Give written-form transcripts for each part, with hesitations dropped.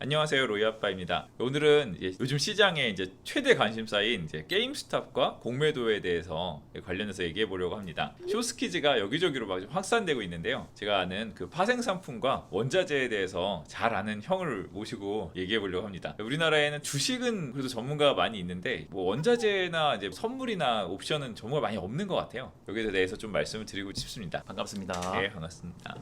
안녕하세요, 로이아빠입니다. 오늘은 요즘 시장에 이제 최대 관심사인 게임스탑과 공매도에 대해서 관련해서 얘기해 보려고 합니다. 쇼스키즈가 여기저기로 막 확산되고 있는데요. 제가 아는 그 파생 상품과 원자재에 대해서 잘 아는 형을 모시고 얘기해 보려고 합니다. 우리나라에는 주식은 그래도 전문가가 많이 있는데 뭐 원자재나 이제 선물이나 옵션은 정말 많이 없는 것 같아요. 여기에 대해서 좀 말씀을 드리고 싶습니다. 반갑습니다. 네, 반갑습니다.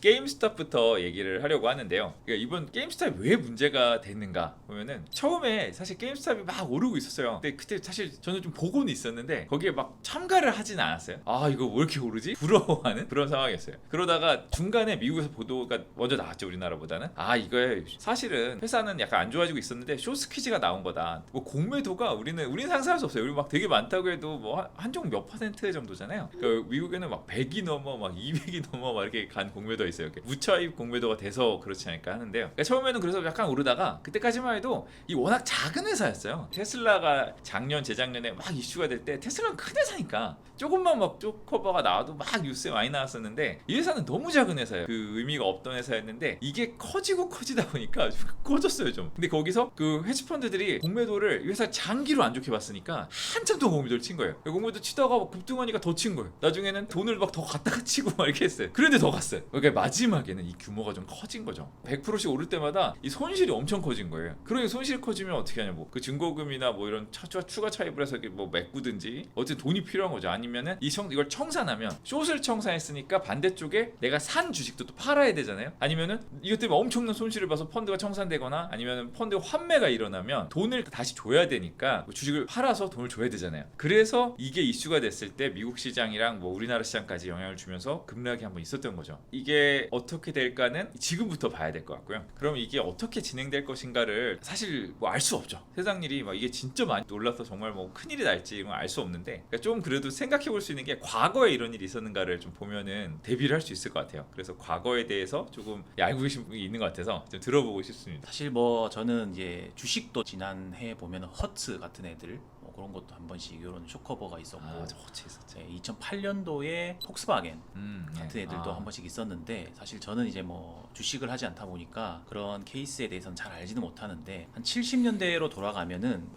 게임스탑부터 얘기를 하려고 하는데요. 그러니까 이번 게임스탑이 왜 문제가 됐는가 보면은 처음에 사실 게임스탑이 막 오르고 있었어요. 근데 그때 사실 저는 좀 보고는 있었는데 거기에 막 참가를 하진 않았어요. 아, 이거 왜 이렇게 오르지? 부러워하는 그런 상황이었어요. 그러다가 중간에 미국에서 보도가 먼저 나왔죠, 우리나라보다는. 아, 이거에 사실은 회사는 약간 안 좋아지고 있었는데 쇼스퀴즈가 나온 거다. 뭐 공매도가 우리는 상상할 수 없어요. 우리 막 되게 많다고 해도 뭐 한종 몇 퍼센트 정도잖아요. 그러니까 미국에는 막 100이 넘어 막 200이 넘어 막 이렇게 간 공매도가 있어요. 이렇게 무차입 공매도가 돼서 그렇지 않을까 하는데요. 그러니까 처음에는 그래서 약간 오르다가 그때까지만 해도 이 워낙 작은 회사였어요. 테슬라가 작년 재작년에 막 이슈가 될 때 테슬라는 큰 회사니까 조금만 막 쪽 커버가 나와도 막 뉴스에 많이 나왔었는데 이 회사는 너무 작은 회사예요. 그 의미가 없던 회사였는데 이게 커지고 커지다 보니까 커졌어요 좀. 근데 거기서 그 헤지펀드들이 공매도를 이 회사 장기로 안 좋게 봤으니까 한참 더 공매도를 친 거예요. 공매도 치다가 막 급등하니까 더 친 거예요. 나중에는 돈을 막 더 갖다가 치고 막 이렇게 했어요. 그런데 더 갔어요. 그러니까 마지막에는 이 규모가 좀 커진 거죠. 100%씩 오를 때마다 이 손실이 엄청 커진 거예요. 그러니 손실이 커지면 어떻게 하냐, 뭐 그 증거금이나 뭐 이런 추가 차입을 해서 뭐 메꾸든지 어쨌든 돈이 필요한 거죠. 아니면은 이걸 청산하면 숏을 청산했으니까 반대쪽에 내가 산 주식도 또 팔아야 되잖아요. 아니면은 이것 때문에 엄청난 손실을 봐서 펀드가 청산되거나 아니면은 펀드 환매가 일어나면 돈을 다시 줘야 되니까 주식을 팔아서 돈을 줘야 되잖아요. 그래서 이게 이슈가 됐을 때 미국 시장이랑 뭐 우리나라 시장까지 영향을 주면서 급락이 한번 있었던 거죠. 이게 어떻게 될까는 지금부터 봐야 될 것 같고요. 그럼 이게 어떻게 진행될 것인가를 사실 뭐 알 수 없죠. 세상 일이 막 이게 진짜 많이 놀라서 정말 뭐 큰일이 날지 알 수 없는데, 그러니까 좀 그래도 생각해 볼 수 있는 게 과거에 이런 일이 있었는가를 좀 보면은 대비를 할 수 있을 것 같아요. 그래서 과거에 대해서 조금 알고 계신 분이 있는 것 같아서 좀 들어보고 싶습니다. 사실 뭐 저는 이제 주식도 지난해 보면 허츠 같은 애들 뭐 그런 것도 한 번씩 이런 쇼커버가 있었고, 저 호치 있었죠. 2008년도에 폭스바겐 같은 네. 애들도 한 번씩 있었는데, 사실 저는 이제 뭐 주식을 하지 않다 보니까 그런 케이스에 대해서는 잘 알지는 못하는데, 한 70년대로 돌아가면은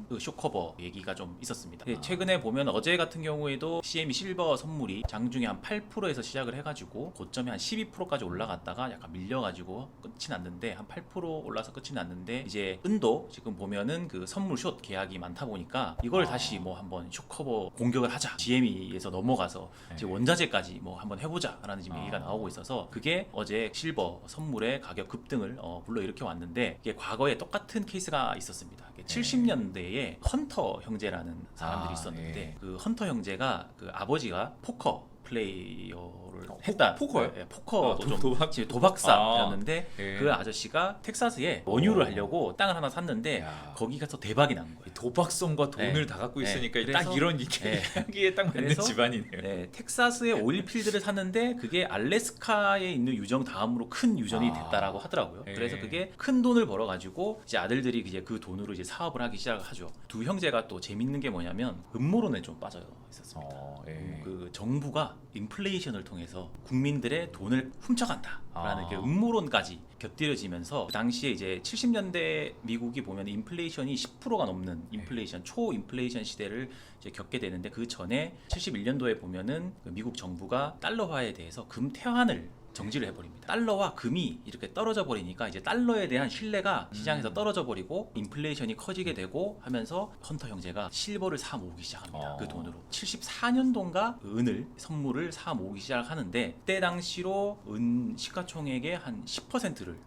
그 쇼커버 얘기가 좀 있었습니다. 최근에 보면 어제 같은 경우에도 CME 실버 선물이 장중에 한 8%에서 시작을 해가지고 고점이 한 12%까지 올라갔다가 약간 밀려가지고 끝이 났는데, 한 8% 올라서 끝이 났는데, 이제 은도 지금 보면은 그 선물 숏 계약이 많다 보니까 이걸 다시 뭐 한번 쇼커버 공격을 하자, GME에서 넘어가서 이제 원자재까지 뭐 한번 해보자라는 지금 얘기가 나오고 있어서, 그게 어제 실버 선물의 가격 급등을 불러일으켜 왔는데, 이게 과거에 똑같은 케이스가 있었습니다. 70년대에 헌터 형제라는 사람들이 있었는데, 그 헌터 형제가 그 아버지가 포커 플레이어를 했다. 포커요? 네, 포커도 좀 도박? 도박사였는데, 예. 그 아저씨가 텍사스에 원유를 하려고 땅을 하나 샀는데 거기 가서 대박이 난 거예요. 도박성과 돈을 다 갖고 있으니까 딱 이런 이야기에 딱 맞는 집안이네요. 네, 텍사스에 오일 필드를 샀는데 그게 알래스카에 있는 유정 다음으로 큰 유전이 됐다라고 하더라고요. 그래서 그게 큰 돈을 벌어가지고 이제 아들들이 이제 그 돈으로 이제 사업을 하기 시작하죠. 두 형제가 또 재밌는 게 뭐냐면 음모론에 좀 빠져 있었습니다. 그 정부가 인플레이션을 통해서 국민들의 돈을 훔쳐간다라는 게 음모론까지 곁들여지면서, 그 당시에 이제 70년대 미국이 보면 인플레이션이 10%가 넘는 인플레이션, 초인플레이션 시대를 이제 겪게 되는데, 그 전에 71년도에 보면은 그 미국 정부가 달러화에 대해서 금 태환을 정지를 해버립니다. 달러와 금이 이렇게 떨어져 버리니까 이제 달러에 대한 신뢰가 시장에서 떨어져 버리고 인플레이션이 커지게 되고 하면서 헌터 형제가 실버를 사 모으기 시작합니다. 그 돈으로 74년도인가 은을 선물을 사 모으기 시작하는데, 그때 당시로 은 시가총액의 한 10%를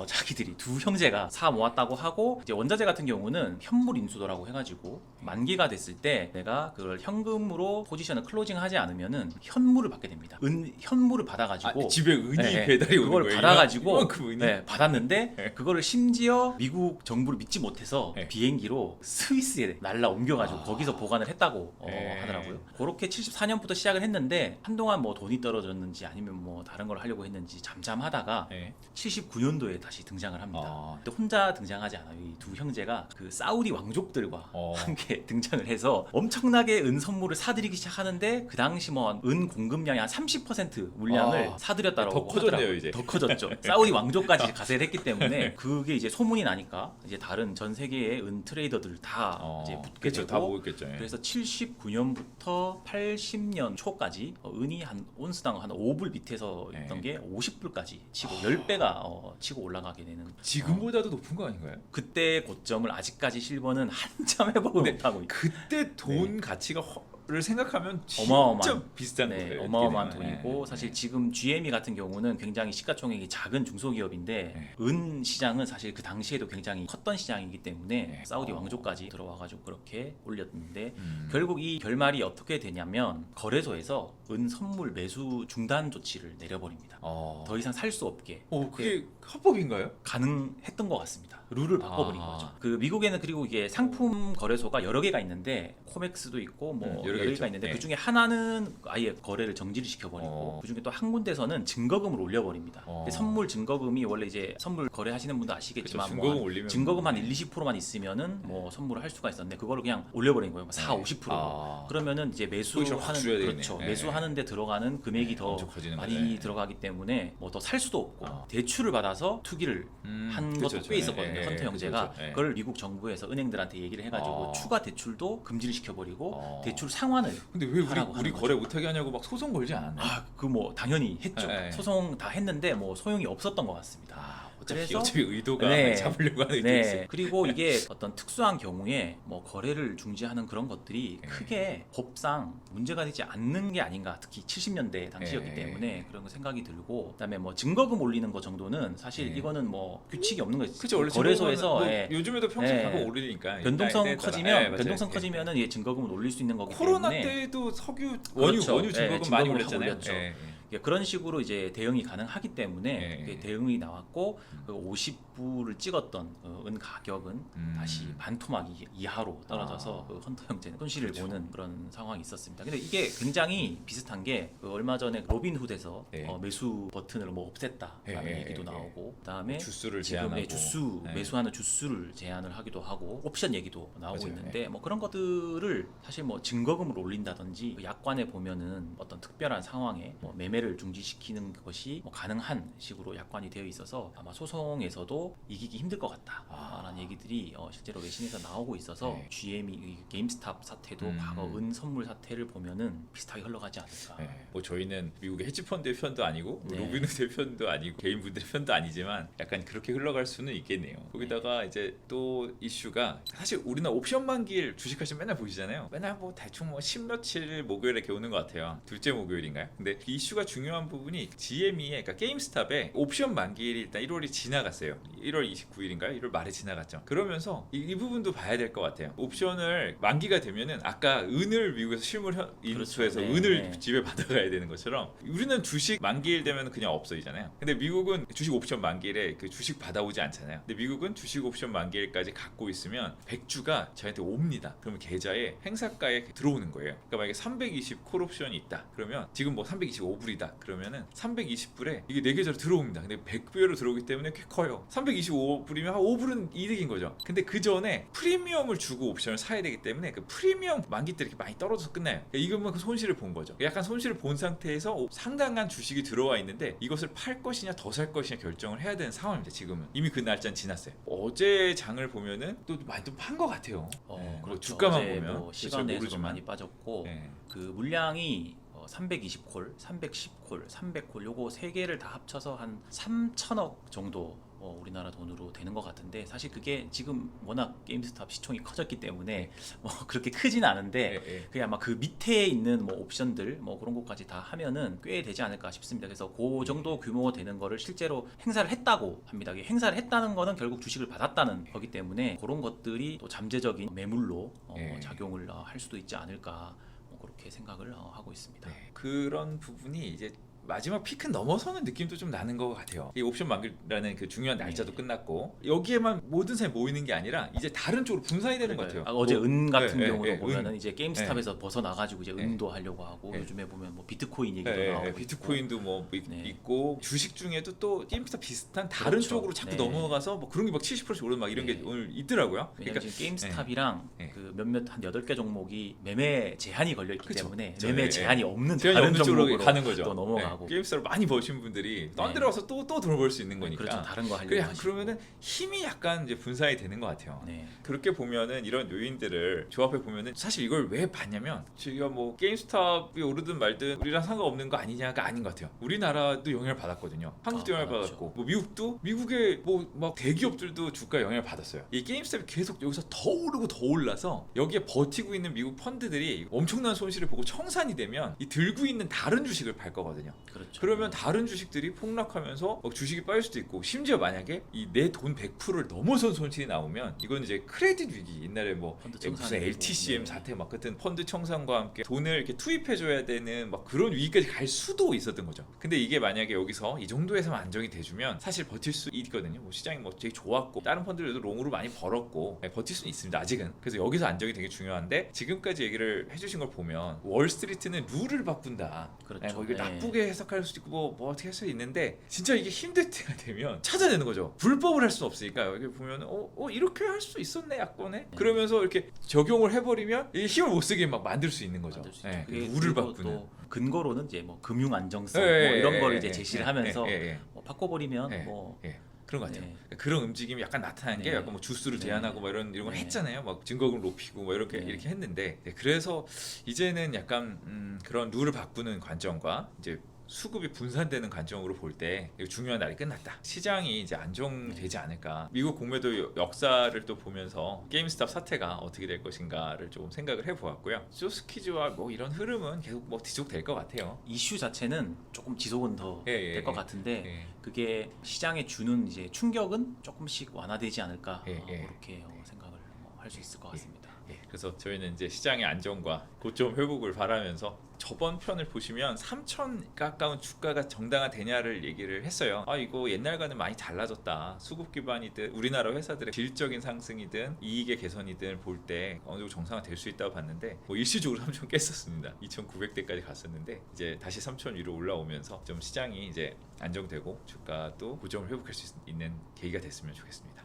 자기들이 두 형제가 사 모았다고 하고, 이제 원자재 같은 경우는 현물 인수도라고 해가지고 만기가 됐을 때 내가 그걸 현금으로 포지션을 클로징하지 않으면은 현물을 받게 됩니다. 현물을 받아가지고 집에 은이 배달이 오는 그걸 거예요. 받아가지고 은이? 받았는데 그거를 심지어 미국 정부를 믿지 못해서 비행기로 스위스에 날라 옮겨가지고 거기서 보관을 했다고 하더라고요. 그렇게 74년부터 시작을 했는데, 한동안 뭐 돈이 떨어졌는지 아니면 뭐 다른 걸 하려고 했는지 잠잠하다가 79년도에 다시 등장을 합니다. 근데 혼자 등장하지 않아요. 이 두 형제가 그 사우디 왕족들과 함께 등장을 해서 엄청나게 은 선물을 사들이기 시작하는데, 그 당시 뭐 은 공급량이 한 30% 물량을 사들였다고 있다라고 더 커졌네요, 하더라고요. 이제. 더 커졌죠. 사우디 왕조까지 가세를 했기 때문에 그게 이제 소문이 나니까 이제 다른 전 세계의 은 트레이더들 다 이제 붙게 그렇죠. 되고 다 모였겠죠. 예. 그래서 79년부터 80년 초까지 은이 한 온스당 한 5불 밑에서 있던 게 50불까지 치고 10배가 치고 올라가게 되는 지금보다도 높은 거 아닌가요? 그때 고점을 아직까지 실버는 한참 회복을 근데 못하고 있고 그때 돈 가치가 를 생각하면 진짜 어마어마한 비슷한 네, 거예요. 어마어마한 느낌이. 돈이고 네. 사실 지금 GME 같은 경우는 굉장히 시가총액이 작은 중소기업인데 네. 은 시장은 사실 그 당시에도 굉장히 컸던 시장이기 때문에 네. 사우디 왕조까지 들어와가지고 그렇게 올렸는데 음. 결국 이 결말이 어떻게 되냐면 거래소에서 은 선물 매수 중단 조치를 내려버립니다. 더 이상 살 수 없게 그게 합법인가요? 가능했던 것 같습니다. 룰을 바꿔버린 거죠. 그 미국에는 그리고 이게 상품 거래소가 여러 개가 있는데 코맥스도 있고 뭐 여러 여러 개 개가 있죠. 있는데 네. 그 중에 하나는 아예 거래를 정지를 시켜버리고 그 중에 또 한 군데서는 증거금을 올려버립니다. 근데 선물 증거금이 원래 이제 선물 거래하시는 분도 아시겠지만 그쵸, 뭐 증거금 한 올리면 증거금 한 1-20%만 있으면은 뭐 선물을 할 수가 있었는데 그거를 그냥 올려버린 거예요. 4-50%. 그러면 이제 거기서 확 매수하는 줄여야 그렇죠. 되겠네. 매수하는데 들어가는 금액이 더 엄청 커지는 많이 거네. 들어가기 때문에 뭐 더 살 수도 없고 대출을 받아서 투기를 한 그쵸, 것도 그쵸. 꽤 있었거든요. 예, 예, 헌터 예, 형제가 그쵸, 예. 그걸 미국 정부에서 은행들한테 얘기를 해가지고 추가 대출도 금지를 시켜버리고 대출 상환을 근데 왜 하라고 우리 하는 거래 못하게 하냐고 막 소송 걸지 않았나요? 그 뭐 당연히 했죠. 예, 예. 소송 다 했는데 뭐 소용이 없었던 것 같습니다. 어차피 의도가 네. 잡으려고 하는 의도 네. 있어요. 그리고 이게 어떤 특수한 경우에 뭐 거래를 중지하는 그런 것들이 크게 법상 문제가 되지 않는 게 아닌가. 특히 70년대 당시였기 때문에 그런 거 생각이 들고 그다음에 뭐 증거금 올리는 거 정도는 사실 이거는 뭐 규칙이 없는 거죠. 그죠. 원래 거래소에서 뭐 예. 요즘에도 평생 예. 가격 오르니까 변동성 나에 따라. 커지면 맞아요. 변동성 커지면은 예, 증거금을 올릴 수 있는 거기 코로나 때문에 때도 석유 그렇죠. 원유 증거금 예, 많이 증거금을 올렸잖아요. 올렸죠. 예, 예, 그런 식으로 이제 대응이 가능하기 때문에 예. 그게 대응이 나왔고 그 50불을 찍었던 은 가격은 다시 반토막 이하로 떨어져서 그 헌터 형제는 손실을 보는 그런 상황이 있었습니다. 근데 이게 굉장히 비슷한 게그 얼마 전에 로빈훗에서 매수 버튼을 뭐 없앴다라는 얘기도 나오고 그다음에 주수를 지금 제한하고 주수 매수하는 주수를 제한을 하기도 하고 옵션 얘기도 나오고 맞아요. 있는데 뭐 그런 것들을 사실 뭐 증거금을 올린다든지 그 약관에 보면은 어떤 특별한 상황에 뭐 매매를 중지시키는 것이 뭐 가능한 식으로 약관이 되어 있어서 아마 소송에서도 이기기 힘들 것 같다라는 얘기들이 실제로 외신에서 나오고 있어서 GM이 이 게임스탑 사태도 과거 은 선물 사태를 보면은 비슷하게 흘러가지 않을까. 뭐 저희는 미국의 헤지펀드의 편도 아니고 네. 로빈훗의 편도 아니고 개인분들의 편도 아니지만 약간 그렇게 흘러갈 수는 있겠네요. 거기다가 이제 또 이슈가 사실 우리나라 옵션 만기일 주식하시면 맨날 보시잖아요. 맨날 뭐 대충 뭐 10며칠 목요일에 이렇게 오는 것 같아요. 둘째 목요일인가요? 근데 그 이슈가 중요한 부분이 GME의 그러니까 게임스탑의 옵션 만기일이 일단 1월이 지나갔어요. 1월 29일인가요? 1월 말에 지나갔죠. 그러면서 이 부분도 봐야 될 것 같아요. 옵션을 만기가 되면은 아까 은을 미국에서 실물 인수해서 그렇죠. 네, 은을 네. 집에 받아가야 되는 것처럼 우리는 주식 만기일 되면 그냥 없어지잖아요. 근데 미국은 주식 옵션 만기일에 그 주식 받아오지 않잖아요. 근데 미국은 주식 옵션 만기일까지 갖고 있으면 백주가 저한테 옵니다. 그러면 계좌에 행사가에 들어오는 거예요. 그러니까 만약에 320 콜옵션이 있다. 그러면 지금 뭐 325불이다. 그러면은 320불에 이게 내 계좌로 들어옵니다. 근데 100배로 들어오기 때문에 꽤 커요. 325불이면 한 5불은 이득인 거죠. 근데 그 전에 프리미엄을 주고 옵션을 사야 되기 때문에 그 프리미엄 만기 때 이렇게 많이 떨어져서 끝나요. 이거만 그 손실을 본 거죠. 약간 손실을 본 상태에서 상당한 주식이 들어와 있는데 이것을 팔 것이냐 더 살 것이냐 결정을 해야 되는 상황입니다. 지금은 이미 그 날짜는 지났어요. 어제 장을 보면은 또 많이 또 판 것 같아요. 뭐 그렇죠. 주가만 어제 보면 뭐 시간에서도 모르지만. 많이 빠졌고 네. 그 물량이 320콜, 310콜, 300콜 요거 세 개를 다 합쳐서 한 3천억 정도 우리나라 돈으로 되는 것 같은데 사실 그게 지금 워낙 게임스탑 시총이 커졌기 때문에 뭐 그렇게 크진 않은데 그게 아마 그 밑에 있는 뭐 옵션들 뭐 그런 것까지 다 하면은 꽤 되지 않을까 싶습니다. 그래서 그 정도 규모가 되는 거를 실제로 행사를 했다고 합니다. 행사를 했다는 거는 결국 주식을 받았다는 거기 때문에 그런 것들이 또 잠재적인 매물로 작용을 할 수도 있지 않을까 그렇게 생각을 하고 있습니다. 그런 부분이 이제 마지막 피크 넘어서는 느낌도 좀 나는 것 같아요. 이 옵션 만기라는 그 중요한 날짜도 끝났고 여기에만 모든 사람이 모이는 게 아니라 이제 다른 쪽으로 분산이 되는 것 같아요. 어제 은 같은 경우도 은. 보면은 이제 게임스탑에서 벗어나가지고 이제 은도 하려고 하고 요즘에 보면 뭐 비트코인 얘기도 나오고 비트코인도 뭐 있고 주식 중에도 또 게임스탑 비슷한 다른 그렇죠. 쪽으로 자꾸 넘어가서 뭐 그런 게 막 70%씩 오르는 막 이런 게 오늘 있더라고요. 그러니까 지금 게임스탑이랑 그 몇몇 한 8개 종목이 매매 제한이 걸려 있기 때문에 그쵸. 매매 제한이 없는 제한이 다른 없는 쪽으로 종목으로 가는 거죠. 또 넘어가고 하고 게임스타로 많이 버신 분들이 던들어서 또 돈을 벌 수 있는 거니까. 그렇죠. 다른 거 하려고 그래, 하시고. 그러면은 힘이 약간 이제 분산이 되는 것 같아요. 네. 그렇게 보면은 이런 요인들을 조합해 보면은 사실 이걸 왜 봤냐면 저희가 뭐 게임스탑이 오르든 말든 우리랑 상관없는 거 아니냐가 아닌 것 같아요. 우리나라도 영향을 받았거든요. 한국도 영향을 받았죠. 받았고 뭐 미국도 미국의 뭐 막 대기업들도 주가 영향을 받았어요. 이 게임스탑이 계속 여기서 더 오르고 더 올라서 여기에 버티고 있는 미국 펀드들이 엄청난 손실을 보고 청산이 되면 이 들고 있는 다른 주식을 팔 거거든요. 그렇죠. 그러면 다른 주식들이 폭락하면서 막 주식이 빠질 수도 있고 심지어 만약에 이 내 돈 100%를 넘어선 손실이 나오면 이건 이제 크레딧 위기 옛날에 뭐 펀드 무슨 청산이고, LTCM 네. 사태 막 같은 펀드 청산과 함께 돈을 이렇게 투입해줘야 되는 막 그런 위기까지 갈 수도 있었던 거죠. 근데 이게 만약에 여기서 이 정도에서만 안정이 돼주면 사실 버틸 수 있거든요. 뭐 시장이 뭐 되게 좋았고 다른 펀드들도 롱으로 많이 벌었고 네, 버틸 수는 있습니다. 아직은. 그래서 여기서 안정이 되게 중요한데 지금까지 얘기를 해주신 걸 보면 월스트리트는 룰을 바꾼다. 그렇죠. 네, 뭐 이걸 네. 나쁘게 해석할 수도 있고 뭐 어떻게 할 수도 있는데 진짜 이게 힘들 때가 되면 찾아내는 거죠. 불법을 할 수는 없으니까 여기 보면 이렇게 할 수 있었네 약간에 그러면서 이렇게 적용을 해버리면 이 힘을 못 쓰게 막 만들 수 있는 거죠. 만들 수 있죠. 네, 그게 룰을 그리고 바꾸는. 또 근거로는 이제 뭐 금융 안정성 예, 뭐 이런 예, 걸 예, 이제 예, 제시를 예, 하면서 예, 예, 뭐 바꿔버리면 예, 뭐 예. 그런 것 같아요. 네. 그런 움직임이 약간 나타나는 게 네. 약간 뭐 주수를 네. 제한하고 뭐 이런 걸 네. 했잖아요. 막 증거금 높이고 뭐 이렇게 네. 이렇게 했는데 네, 그래서 이제는 약간 그런 룰을 바꾸는 관점과 이제 수급이 분산되는 관점으로 볼 때 중요한 날이 끝났다. 시장이 이제 안정되지 않을까. 미국 공매도 역사를 또 보면서 게임스탑 사태가 어떻게 될 것인가를 좀 생각을 해보았고요. 쇼스키즈와 뭐 이런 흐름은 계속 뭐 지속될 것 같아요. 이슈 자체는 조금 지속은 더 예, 예, 될 것 예. 같은데 예. 그게 시장에 주는 이제 충격은 조금씩 완화되지 않을까 예, 예. 그렇게 생각을 할 수 있을 것 같습니다. 예, 그래서 저희는 이제 시장의 안정과 고점 회복을 바라면서 저번 편을 보시면 3천 가까운 주가가 정당화되냐를 얘기를 했어요. 아 이거 옛날과는 많이 달라졌다. 수급 기반이든 우리나라 회사들의 질적인 상승이든 이익의 개선이든 볼 때 어느 정도 정상화 될 수 있다고 봤는데 뭐 일시적으로 3천 깼었습니다. 2,900대까지 갔었는데 이제 다시 3천 위로 올라오면서 좀 시장이 이제 안정되고 주가도 고점을 회복할 수 있는 계기가 됐으면 좋겠습니다.